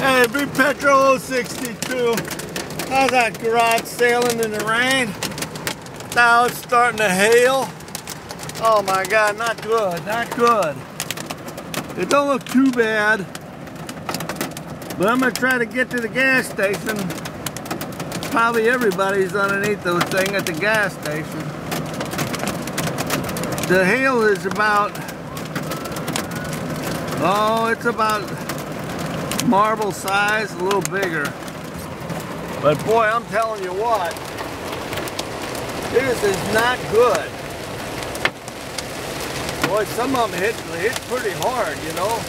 Hey, Big Petrol 62. How's that garage sailing in the rain? Now it's starting to hail. Oh my God, not good, not good. It don't look too bad, but I'm gonna try to get to the gas station. Probably everybody's underneath the thing at the gas station. The hail is about, oh, it's about marble size, a little bigger. But boy, I'm telling you what, this is not good. Boy, some of them hit pretty hard, you know.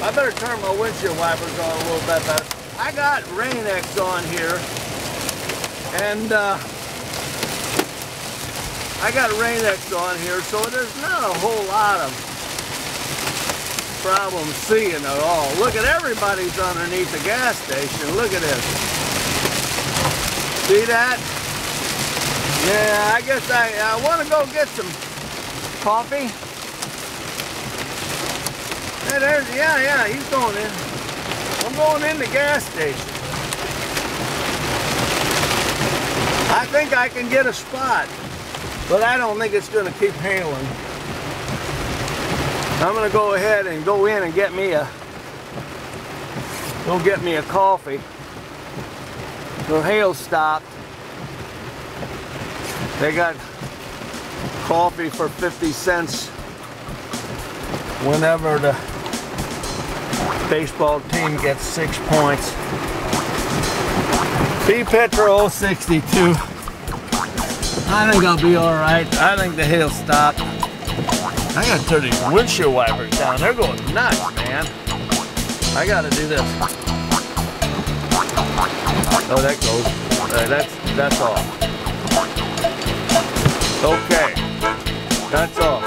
I better turn my windshield wipers on a little bit better. I got Rain-X on here, and I got Rain-X on here, so there's not a whole lot of problem seeing it all. Look at everybody's underneath the gas station. Look at this. See that? Yeah, I guess I want to go get some coffee. Hey, yeah, he's going in. I'm going in the gas station. I think I can get a spot, but I don't think it's going to keep hailing. I'm going to go ahead and go in and get me a coffee. The hail stopped. They got coffee for 50 cents whenever the baseball team gets 6 points. B Petro 62. I think I'll be all right. I think the hail stopped. I gotta turn these windshield wipers down. They're going nuts, man. I gotta do this. Oh, that goes. That's off. Okay, that's off.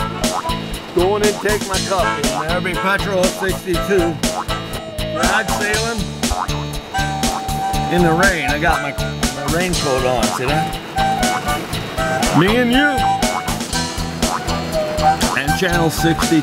Going in, take my coffee. There'll be Petrol 62. Garage sailing in the rain. I got my raincoat on. See that? Me and you. And channel 62.